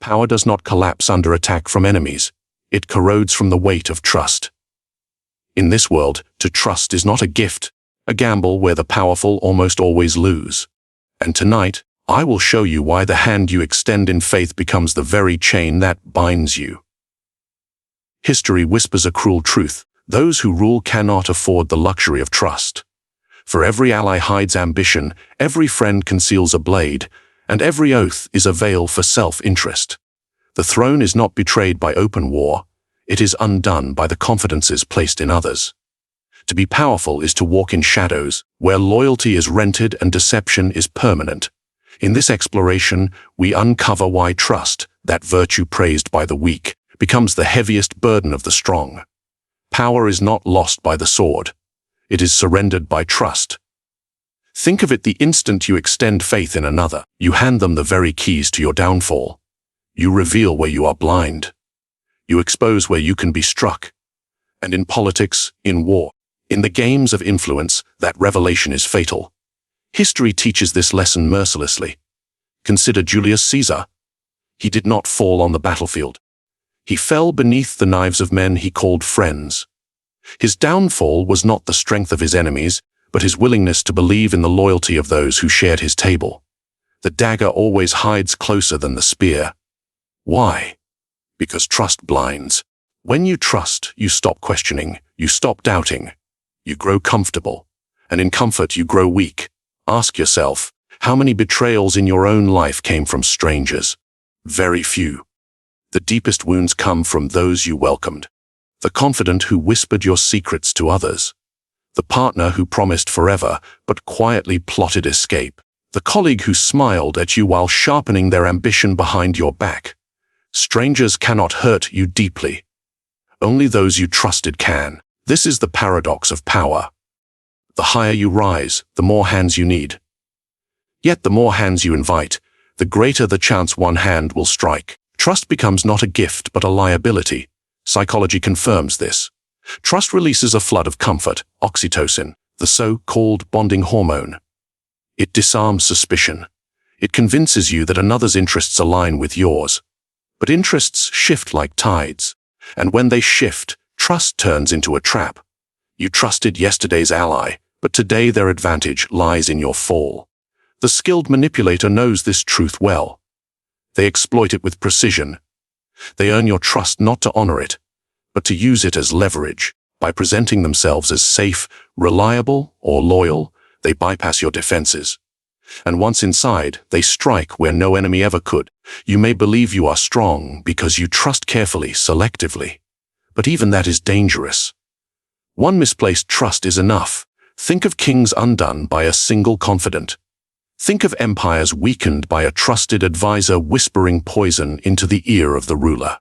Power does not collapse under attack from enemies. It corrodes from the weight of trust. In this world, to trust is not a gift, a gamble where the powerful almost always lose. And tonight, I will show you why the hand you extend in faith becomes the very chain that binds you. History whispers a cruel truth. Those who rule cannot afford the luxury of trust. For every ally hides ambition, every friend conceals a blade, and every oath is a veil for self-interest. The throne is not betrayed by open war. It is undone by the confidences placed in others. To be powerful is to walk in shadows, where loyalty is rented and deception is permanent. In this exploration, we uncover why trust, that virtue praised by the weak, becomes the heaviest burden of the strong. Power is not lost by the sword. It is surrendered by trust. Think of it: the instant you extend faith in another, you hand them the very keys to your downfall. You reveal where you are blind. You expose where you can be struck. And in politics, in war, in the games of influence, that revelation is fatal. History teaches this lesson mercilessly. Consider Julius Caesar. He did not fall on the battlefield. He fell beneath the knives of men he called friends. His downfall was not the strength of his enemies, but his willingness to believe in the loyalty of those who shared his table. The dagger always hides closer than the spear. Why? Because trust blinds. When you trust, you stop questioning, you stop doubting. You grow comfortable, and in comfort you grow weak. Ask yourself, how many betrayals in your own life came from strangers? Very few. The deepest wounds come from those you welcomed. The confidant who whispered your secrets to others. The partner who promised forever, but quietly plotted escape. The colleague who smiled at you while sharpening their ambition behind your back. Strangers cannot hurt you deeply. Only those you trusted can. This is the paradox of power. The higher you rise, the more hands you need. Yet the more hands you invite, the greater the chance one hand will strike. Trust becomes not a gift but a liability. Psychology confirms this. Trust releases a flood of comfort, oxytocin, the so-called bonding hormone. It disarms suspicion. It convinces you that another's interests align with yours. But interests shift like tides, and when they shift, trust turns into a trap. You trusted yesterday's ally, but today their advantage lies in your fall. The skilled manipulator knows this truth well. They exploit it with precision. They earn your trust not to honor it, but to use it as leverage. By presenting themselves as safe, reliable, or loyal, they bypass your defenses. And once inside, they strike where no enemy ever could. You may believe you are strong because you trust carefully, selectively. But even that is dangerous. One misplaced trust is enough. Think of kings undone by a single confidant. Think of empires weakened by a trusted advisor whispering poison into the ear of the ruler.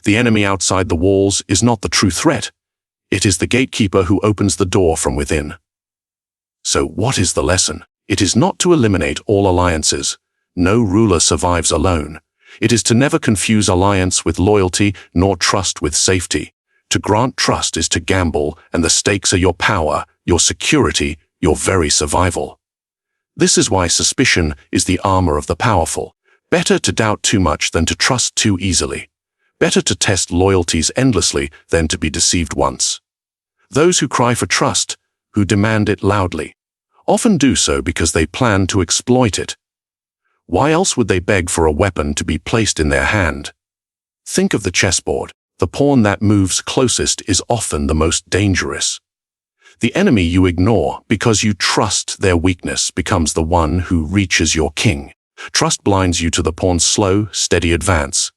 The enemy outside the walls is not the true threat. It is the gatekeeper who opens the door from within. So what is the lesson? It is not to eliminate all alliances. No ruler survives alone. It is to never confuse alliance with loyalty, nor trust with safety. To grant trust is to gamble, and the stakes are your power, your security, your very survival. This is why suspicion is the armor of the powerful. Better to doubt too much than to trust too easily. Better to test loyalties endlessly than to be deceived once. Those who cry for trust, who demand it loudly, often do so because they plan to exploit it. Why else would they beg for a weapon to be placed in their hand? Think of the chessboard. The pawn that moves closest is often the most dangerous. The enemy you ignore because you trust their weakness becomes the one who reaches your king. Trust blinds you to the pawn's slow, steady advance.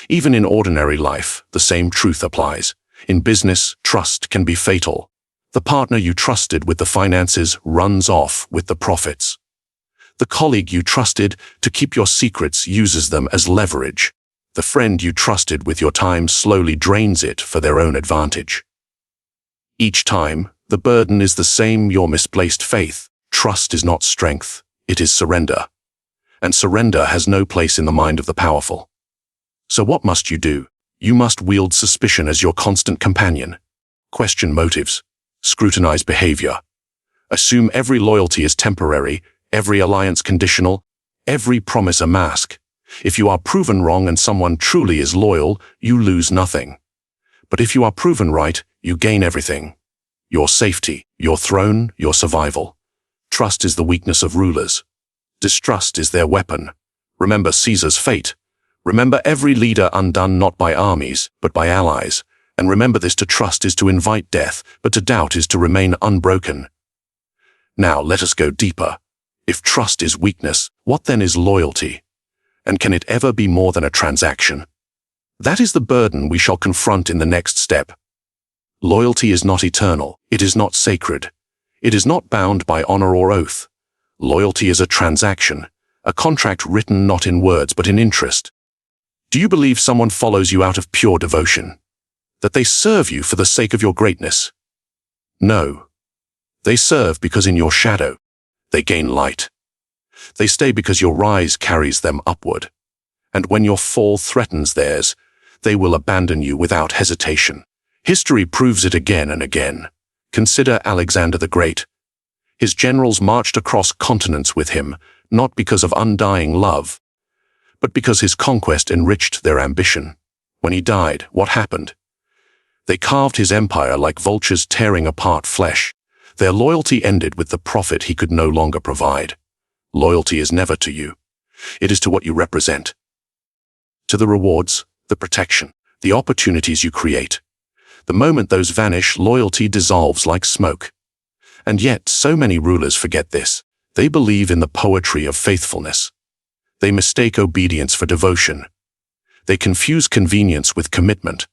Even in ordinary life, the same truth applies. In business, trust can be fatal. The partner you trusted with the finances runs off with the profits. The colleague you trusted to keep your secrets uses them as leverage. The friend you trusted with your time slowly drains it for their own advantage. Each time, the burden is the same: your misplaced faith. Trust is not strength, it is surrender. And surrender has no place in the mind of the powerful. So what must you do? You must wield suspicion as your constant companion. Question motives. Scrutinize behavior. Assume every loyalty is temporary, every alliance conditional, every promise a mask. If you are proven wrong and someone truly is loyal, you lose nothing. But if you are proven right, you gain everything. Your safety, your throne, your survival. Trust is the weakness of rulers. Distrust is their weapon. Remember Caesar's fate. Remember every leader undone not by armies, but by allies. And remember this: to trust is to invite death, but to doubt is to remain unbroken. Now let us go deeper. If trust is weakness, what then is loyalty? And can it ever be more than a transaction? That is the burden we shall confront in the next step. Loyalty is not eternal. It is not sacred. It is not bound by honor or oath. Loyalty is a transaction, a contract written not in words but in interest. Do you believe someone follows you out of pure devotion? That they serve you for the sake of your greatness? No. They serve because in your shadow, they gain light. They stay because your rise carries them upward. And when your fall threatens theirs, they will abandon you without hesitation. History proves it again and again. Consider Alexander the Great. His generals marched across continents with him, not because of undying love, but because his conquest enriched their ambition. When he died, what happened? They carved his empire like vultures tearing apart flesh. Their loyalty ended with the profit he could no longer provide. Loyalty is never to you. It is to what you represent. To the rewards, the protection, the opportunities you create. The moment those vanish, loyalty dissolves like smoke. And yet, so many rulers forget this. They believe in the poetry of faithfulness. They mistake obedience for devotion. They confuse convenience with commitment.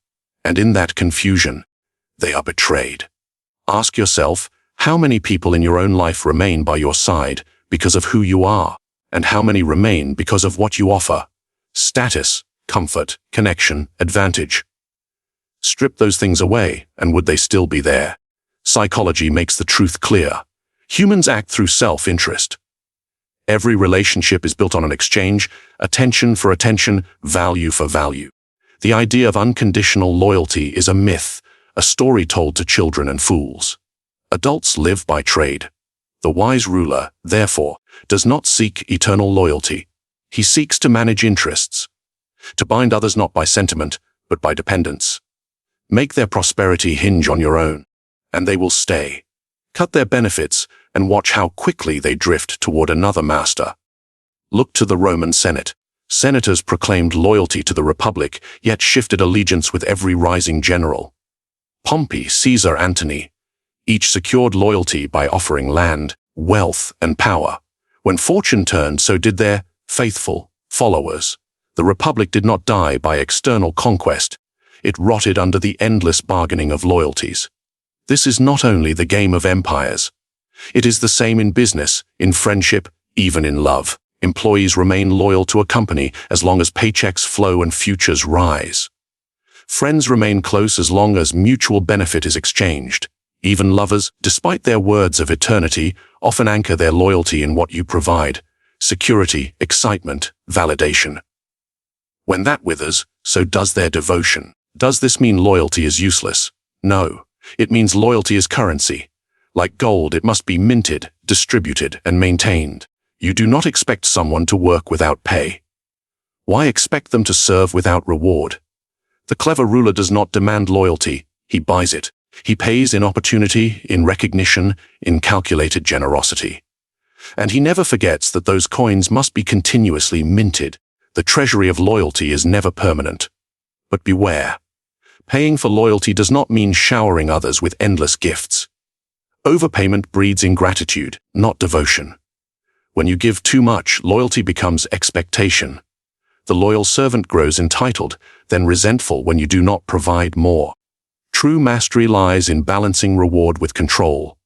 And in that confusion, they are betrayed. Ask yourself, how many people in your own life remain by your side because of who you are, and how many remain because of what you offer? Status, comfort, connection, advantage. Strip those things away, and would they still be there? Psychology makes the truth clear. Humans act through self-interest. Every relationship is built on an exchange, attention for attention, value for value. The idea of unconditional loyalty is a myth, a story told to children and fools. Adults live by trade. The wise ruler, therefore, does not seek eternal loyalty. He seeks to manage interests, to bind others not by sentiment, but by dependence. Make their prosperity hinge on your own, and they will stay. Cut their benefits, and watch how quickly they drift toward another master. Look to the Roman Senate. Senators proclaimed loyalty to the Republic, yet shifted allegiance with every rising general. Pompey, Caesar, Antony, each secured loyalty by offering land, wealth, and power. When fortune turned, so did their faithful followers. The Republic did not die by external conquest. It rotted under the endless bargaining of loyalties. This is not only the game of empires. It is the same in business, in friendship, even in love. Employees remain loyal to a company as long as paychecks flow and futures rise. Friends remain close as long as mutual benefit is exchanged. Even lovers, despite their words of eternity, often anchor their loyalty in what you provide: security, excitement, validation. When that withers, so does their devotion. Does this mean loyalty is useless? No. It means loyalty is currency. Like gold, it must be minted, distributed, and maintained. You do not expect someone to work without pay. Why expect them to serve without reward? The clever ruler does not demand loyalty, he buys it. He pays in opportunity, in recognition, in calculated generosity. And he never forgets that those coins must be continuously minted. The treasury of loyalty is never permanent. But beware. Paying for loyalty does not mean showering others with endless gifts. Overpayment breeds ingratitude, not devotion. When you give too much, loyalty becomes expectation. The loyal servant grows entitled, then resentful when you do not provide more. True mastery lies in balancing reward with control.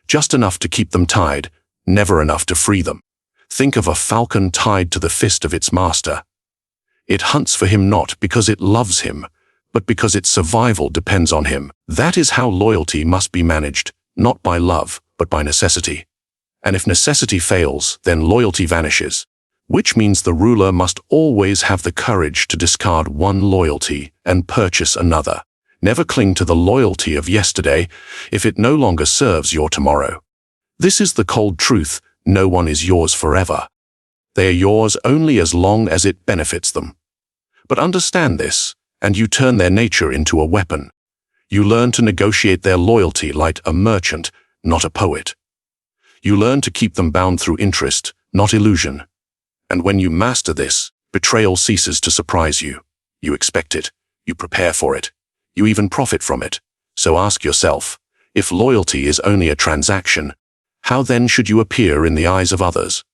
Just enough to keep them tied, never enough to free them. Think of a falcon tied to the fist of its master. It hunts for him not because it loves him, but because its survival depends on him. That is how loyalty must be managed, not by love, but by necessity. And if necessity fails, then loyalty vanishes, which means the ruler must always have the courage to discard one loyalty and purchase another. Never cling to the loyalty of yesterday if it no longer serves your tomorrow. This is the cold truth: no one is yours forever. They are yours only as long as it benefits them. But understand this, and you turn their nature into a weapon. You learn to negotiate their loyalty like a merchant, not a poet. You learn to keep them bound through interest, not illusion. And when you master this, betrayal ceases to surprise you. You expect it. You prepare for it. You even profit from it. So ask yourself, if loyalty is only a transaction, how then should you appear in the eyes of others?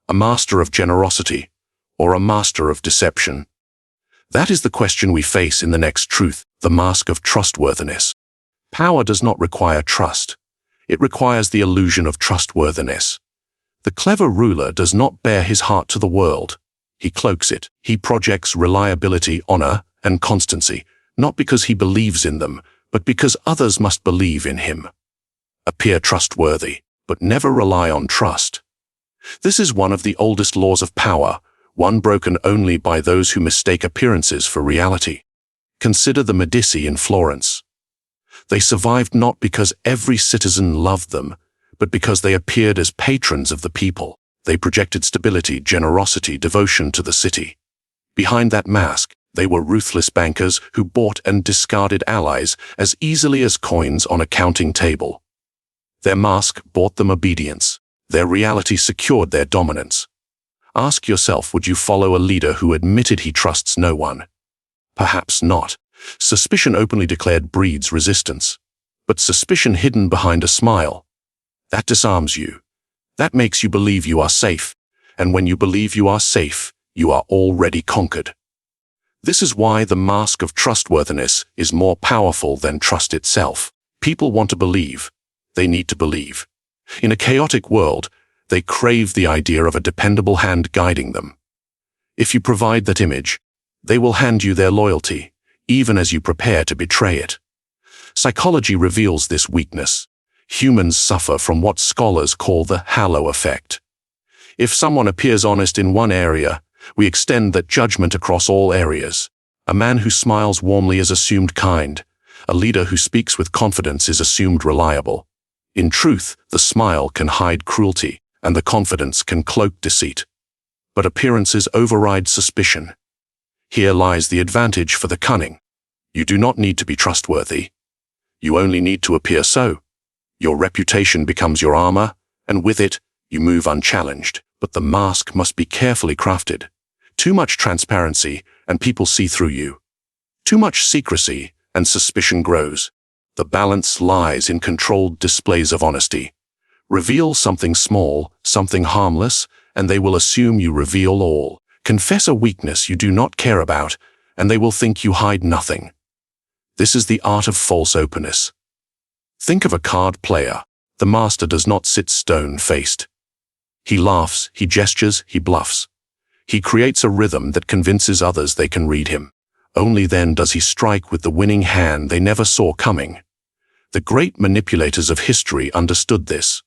A master of generosity, or a master of deception? That is the question we face in the next truth, the mask of trustworthiness. Power does not require trust. It requires the illusion of trustworthiness. The clever ruler does not bare his heart to the world. He cloaks it. He projects reliability, honor, and constancy, not because he believes in them, but because others must believe in him. Appear trustworthy, but never rely on trust. This is one of the oldest laws of power, one broken only by those who mistake appearances for reality. Consider the Medici in Florence. They survived not because every citizen loved them, but because they appeared as patrons of the people. They projected stability, generosity, devotion to the city. Behind that mask, they were ruthless bankers who bought and discarded allies as easily as coins on a counting table. Their mask bought them obedience. Their reality secured their dominance. Ask yourself, would you follow a leader who admitted he trusts no one? Perhaps not. Suspicion openly declared breeds resistance. But suspicion hidden behind a smile, that disarms you. That makes you believe you are safe. And when you believe you are safe, you are already conquered. This is why the mask of trustworthiness is more powerful than trust itself. People want to believe. They need to believe. In a chaotic world, they crave the idea of a dependable hand guiding them. If you provide that image, they will hand you their loyalty, even as you prepare to betray it. Psychology reveals this weakness. Humans suffer from what scholars call the halo effect. If someone appears honest in one area, we extend that judgment across all areas. A man who smiles warmly is assumed kind. A leader who speaks with confidence is assumed reliable. In truth, the smile can hide cruelty, and the confidence can cloak deceit. But appearances override suspicion. Here lies the advantage for the cunning. You do not need to be trustworthy. You only need to appear so. Your reputation becomes your armor, and with it, you move unchallenged. But the mask must be carefully crafted. Too much transparency, and people see through you. Too much secrecy, and suspicion grows. The balance lies in controlled displays of honesty. Reveal something small, something harmless, and they will assume you reveal all. Confess a weakness you do not care about, and they will think you hide nothing. This is the art of false openness. Think of a card player. The master does not sit stone-faced. He laughs, he gestures, he bluffs. He creates a rhythm that convinces others they can read him. Only then does he strike with the winning hand they never saw coming. The great manipulators of history understood this.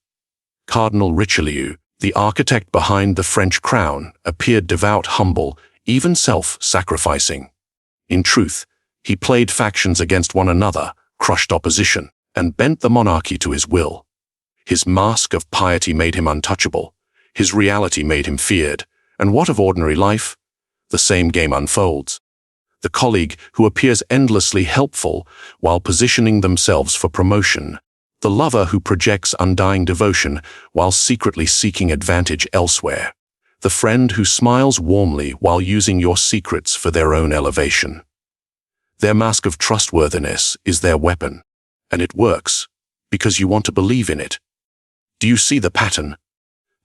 Cardinal Richelieu, the architect behind the French crown, appeared devout, humble, even self-sacrificing. In truth, he played factions against one another, crushed opposition, and bent the monarchy to his will. His mask of piety made him untouchable. His reality made him feared. And what of ordinary life? The same game unfolds. The colleague who appears endlessly helpful while positioning themselves for promotion. The lover who projects undying devotion while secretly seeking advantage elsewhere. The friend who smiles warmly while using your secrets for their own elevation. Their mask of trustworthiness is their weapon. And it works, because you want to believe in it. Do you see the pattern?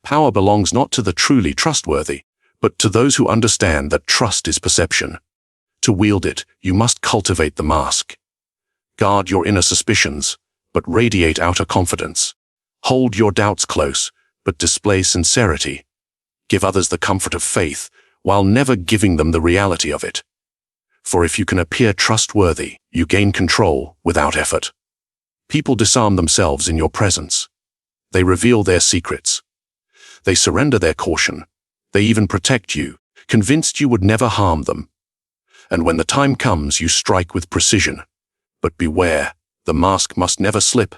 Power belongs not to the truly trustworthy, but to those who understand that trust is perception. To wield it, you must cultivate the mask. Guard your inner suspicions, but radiate outer confidence. Hold your doubts close, but display sincerity. Give others the comfort of faith, while never giving them the reality of it. For if you can appear trustworthy, you gain control without effort. People disarm themselves in your presence. They reveal their secrets. They surrender their caution. They even protect you, convinced you would never harm them. And when the time comes, you strike with precision. But beware, the mask must never slip.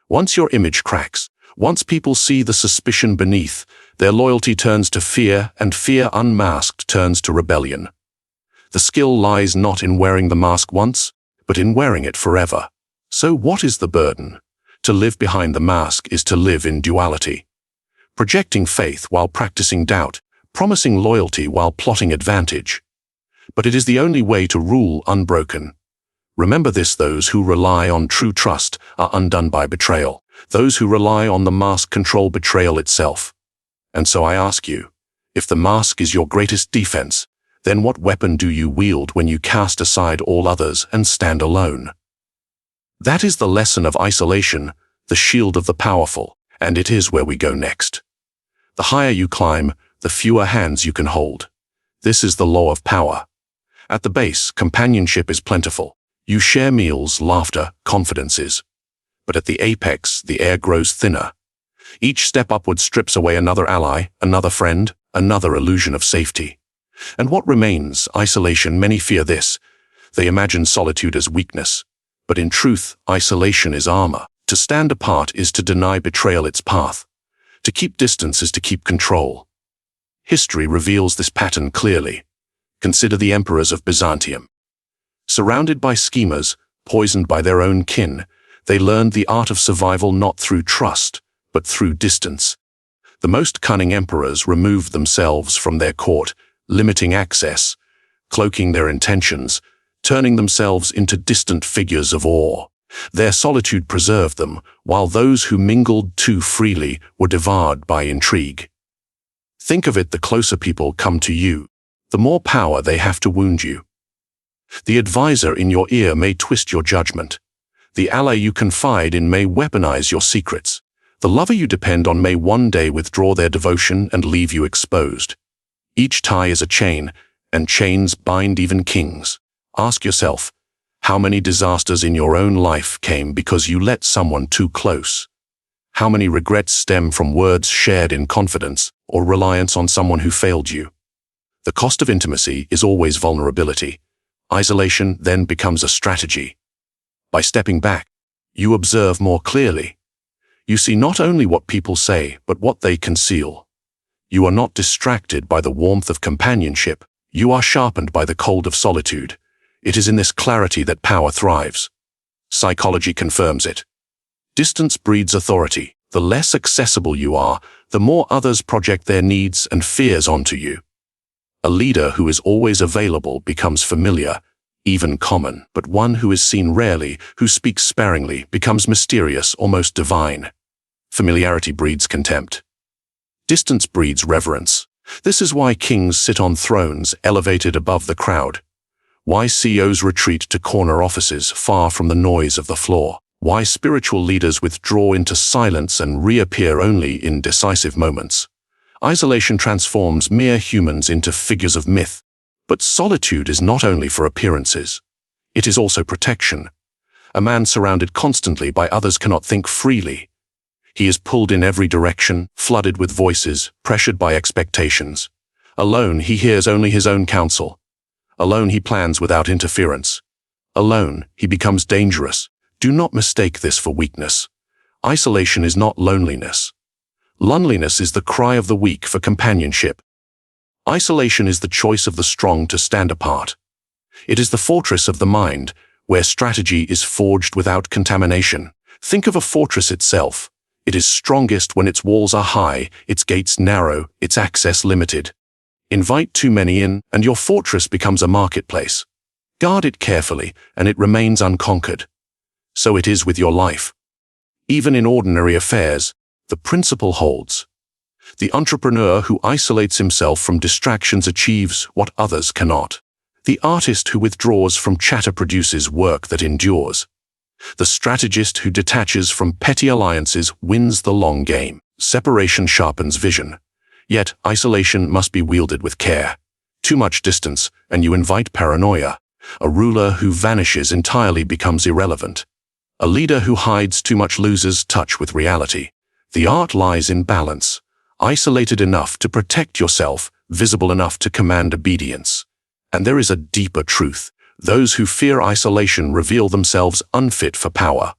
Once your image cracks, Once people see the suspicion beneath, their loyalty turns to fear, and fear unmasked turns to rebellion. The skill lies not in wearing the mask once, but in wearing it forever. So what is the burden? To live behind the mask is to live in duality. Projecting faith while practicing doubt, promising loyalty while plotting advantage. But it is the only way to rule unbroken. Remember this: those who rely on true trust are undone by betrayal. Those who rely on the mask control betrayal itself. And so I ask you, if the mask is your greatest defense, then what weapon do you wield when you cast aside all others and stand alone? That is the lesson of isolation, the shield of the powerful, and it is where we go next. The higher you climb, the fewer hands you can hold. This is the law of power. At the base, companionship is plentiful. You share meals, laughter, confidences. But at the apex, the air grows thinner. Each step upward strips away another ally, another friend, another illusion of safety. And what remains? Isolation. Many fear this. They imagine solitude as weakness. But in truth, isolation is armor. To stand apart is to deny betrayal its path. To keep distance is to keep control. History reveals this pattern clearly. Consider the emperors of Byzantium. Surrounded by schemers, poisoned by their own kin, they learned the art of survival not through trust, but through distance. The most cunning emperors removed themselves from their court, limiting access, cloaking their intentions, turning themselves into distant figures of awe. Their solitude preserved them, while those who mingled too freely were devoured by intrigue. Think of it: the closer people come to you, the more power they have to wound you. The advisor in your ear may twist your judgment. The ally you confide in may weaponize your secrets. The lover you depend on may one day withdraw their devotion and leave you exposed. Each tie is a chain, and chains bind even kings. Ask yourself, how many disasters in your own life came because you let someone too close? How many regrets stem from words shared in confidence or reliance on someone who failed you? The cost of intimacy is always vulnerability. Isolation then becomes a strategy. By stepping back, you observe more clearly. You see not only what people say, but what they conceal. You are not distracted by the warmth of companionship. You are sharpened by the cold of solitude. It is in this clarity that power thrives. Psychology confirms it. Distance breeds authority. The less accessible you are, the more others project their needs and fears onto you. A leader who is always available becomes familiar, even common, but one who is seen rarely, who speaks sparingly, becomes mysterious, almost divine. Familiarity breeds contempt. Distance breeds reverence. This is why kings sit on thrones elevated above the crowd. Why CEOs retreat to corner offices far from the noise of the floor. Why spiritual leaders withdraw into silence and reappear only in decisive moments. Isolation transforms mere humans into figures of myth. But solitude is not only for appearances. It is also protection. A man surrounded constantly by others cannot think freely. He is pulled in every direction, flooded with voices, pressured by expectations. Alone, he hears only his own counsel. Alone, he plans without interference. Alone, he becomes dangerous. Do not mistake this for weakness. Isolation is not loneliness. Loneliness is the cry of the weak for companionship. Isolation is the choice of the strong to stand apart. It is the fortress of the mind, where strategy is forged without contamination. Think of a fortress itself. It is strongest when its walls are high, its gates narrow, its access limited. Invite too many in, and your fortress becomes a marketplace. Guard it carefully, and it remains unconquered. So it is with your life. Even in ordinary affairs, the principle holds. The entrepreneur who isolates himself from distractions achieves what others cannot. The artist who withdraws from chatter produces work that endures. The strategist who detaches from petty alliances wins the long game. Separation sharpens vision. Yet, isolation must be wielded with care. Too much distance, and you invite paranoia. A ruler who vanishes entirely becomes irrelevant. A leader who hides too much loses touch with reality. The art lies in balance. Isolated enough to protect yourself, visible enough to command obedience. And there is a deeper truth. Those who fear isolation reveal themselves unfit for power.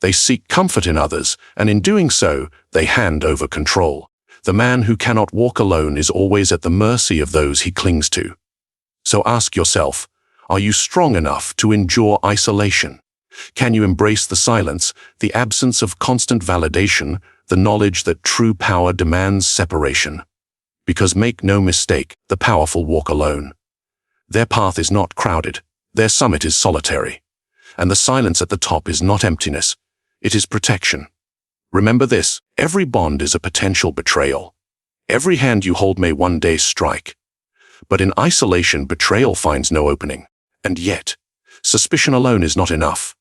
They seek comfort in others, and in doing so, they hand over control. The man who cannot walk alone is always at the mercy of those he clings to. So ask yourself, are you strong enough to endure isolation? Can you embrace the silence, the absence of constant validation, the knowledge that true power demands separation? Because make no mistake, the powerful walk alone. Their path is not crowded, their summit is solitary. And the silence at the top is not emptiness, it is protection. Remember this, every bond is a potential betrayal. Every hand you hold may one day strike. But in isolation, betrayal finds no opening. And yet, suspicion alone is not enough.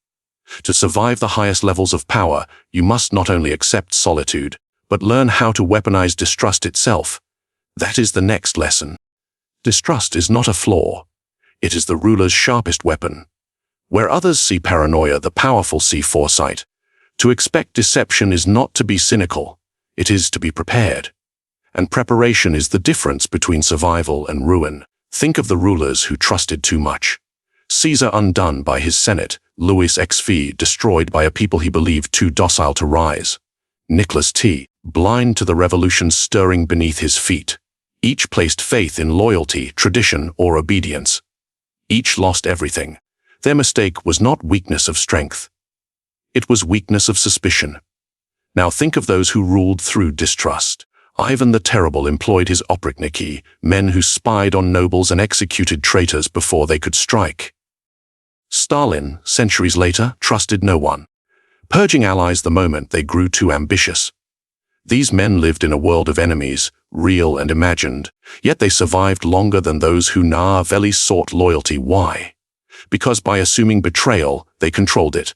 To survive the highest levels of power, you must not only accept solitude, but learn how to weaponize distrust itself. That is the next lesson. Distrust is not a flaw. It is the ruler's sharpest weapon. Where others see paranoia, the powerful see foresight. To expect deception is not to be cynical. It is to be prepared. And preparation is the difference between survival and ruin. Think of the rulers who trusted too much. Caesar undone by his Senate, Louis XV destroyed by a people he believed too docile to rise. Nicholas T, blind to the revolution stirring beneath his feet. Each placed faith in loyalty, tradition, or obedience. Each lost everything. Their mistake was not weakness of strength. It was weakness of suspicion. Now think of those who ruled through distrust. Ivan the Terrible employed his oprichniki, men who spied on nobles and executed traitors before they could strike. Stalin, centuries later, trusted no one, purging allies the moment they grew too ambitious. These men lived in a world of enemies, real and imagined, yet they survived longer than those who Machiavelli sought loyalty. Why? Because by assuming betrayal, they controlled it.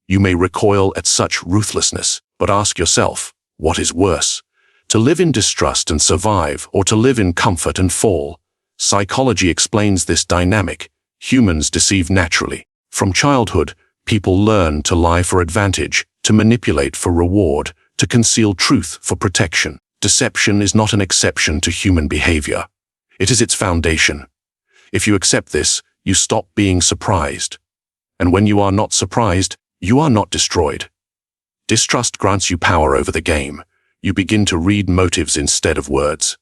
You may recoil at such ruthlessness, but ask yourself, what is worse? To live in distrust and survive, or to live in comfort and fall? Psychology explains this dynamic. Humans deceive naturally. From childhood, people learn to lie for advantage, to manipulate for reward, to conceal truth for protection. Deception is not an exception to human behavior. It is its foundation. If you accept this, you stop being surprised. And when you are not surprised, you are not destroyed. Distrust grants you power over the game. You begin to read motives instead of words.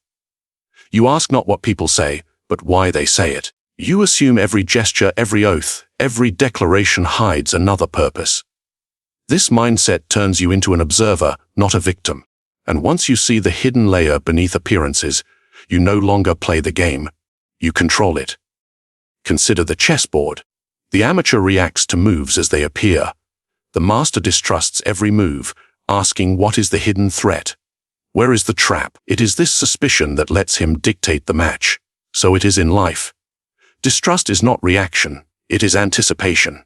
You ask not what people say, but why they say it. You assume every gesture, every oath, every declaration hides another purpose. This mindset turns you into an observer, not a victim. And once you see the hidden layer beneath appearances, you no longer play the game. You control it. Consider the chessboard. The amateur reacts to moves as they appear. The master distrusts every move, asking what is the hidden threat? Where is the trap? It is this suspicion that lets him dictate the match. So it is in life. Distrust is not reaction, it is anticipation.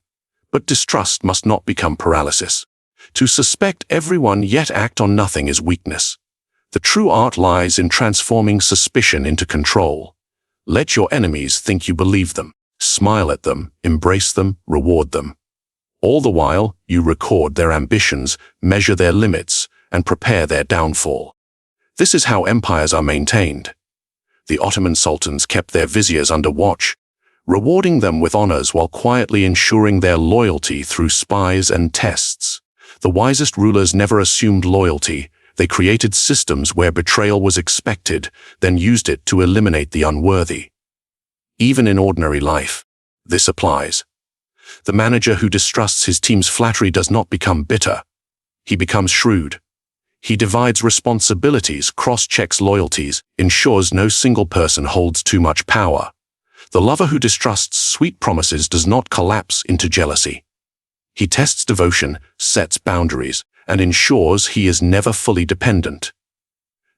But distrust must not become paralysis. To suspect everyone yet act on nothing is weakness. The true art lies in transforming suspicion into control. Let your enemies think you believe them. Smile at them, embrace them, reward them. All the while, you record their ambitions, measure their limits, and prepare their downfall. This is how empires are maintained. The Ottoman sultans kept their viziers under watch, rewarding them with honors while quietly ensuring their loyalty through spies and tests. The wisest rulers never assumed loyalty. They created systems where betrayal was expected, then used it to eliminate the unworthy. Even in ordinary life, this applies. The manager who distrusts his team's flattery does not become bitter. He becomes shrewd. He divides responsibilities, cross-checks loyalties, ensures no single person holds too much power. The lover who distrusts sweet promises does not collapse into jealousy. He tests devotion, sets boundaries, and ensures he is never fully dependent.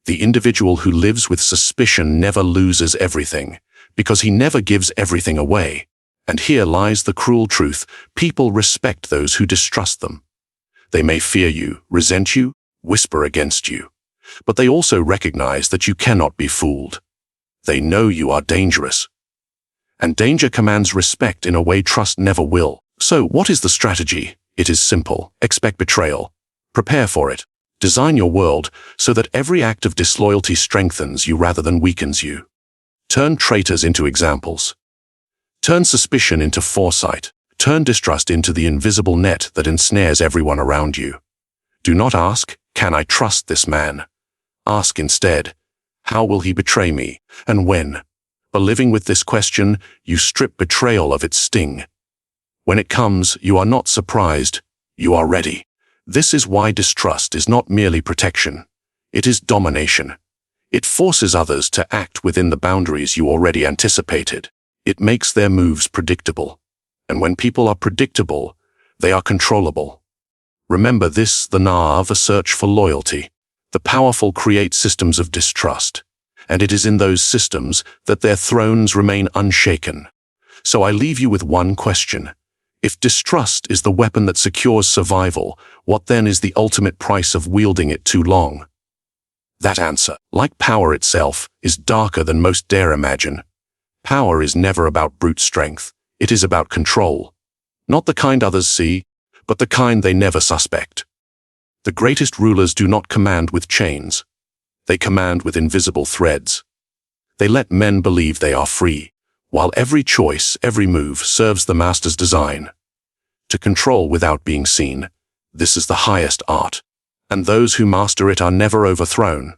The individual who lives with suspicion never loses everything, because he never gives everything away. And here lies the cruel truth: people respect those who distrust them. They may fear you, resent you, whisper against you, but they also recognize that you cannot be fooled. They know you are dangerous. And danger commands respect in a way trust never will. So what is the strategy? It is simple. Expect betrayal. Prepare for it. Design your world so that every act of disloyalty strengthens you rather than weakens you. Turn traitors into examples. Turn suspicion into foresight. Turn distrust into the invisible net that ensnares everyone around you. Do not ask, "Can I trust this man?" Ask instead, "How will he betray me, and when?" By living with this question, you strip betrayal of its sting. When it comes, you are not surprised, you are ready. This is why distrust is not merely protection. It is domination. It forces others to act within the boundaries you already anticipated. It makes their moves predictable. And when people are predictable, they are controllable. Remember this, the naive search for loyalty. The powerful create systems of distrust, and it is in those systems that their thrones remain unshaken. So I leave you with one question. If distrust is the weapon that secures survival, what then is the ultimate price of wielding it too long? That answer, like power itself, is darker than most dare imagine. Power is never about brute strength. It is about control. Not the kind others see, but the kind they never suspect. The greatest rulers do not command with chains. They command with invisible threads. They let men believe they are free, while every choice, every move serves the master's design. To control without being seen, this is the highest art, and those who master it are never overthrown.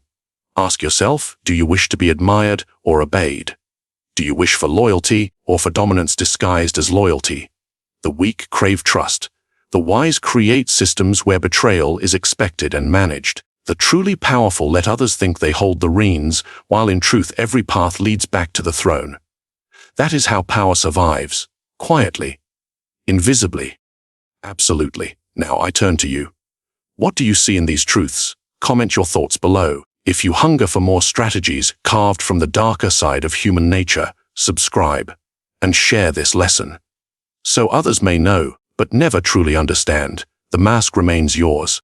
Ask yourself, do you wish to be admired or obeyed? Do you wish for loyalty or for dominance disguised as loyalty? The weak crave trust. The wise create systems where betrayal is expected and managed. The truly powerful let others think they hold the reins, while in truth every path leads back to the throne. That is how power survives, quietly, invisibly. Absolutely. Now I turn to you. What do you see in these truths? Comment your thoughts below. If you hunger for more strategies carved from the darker side of human nature, subscribe and share this lesson. So others may know, but never truly understand, the mask remains yours.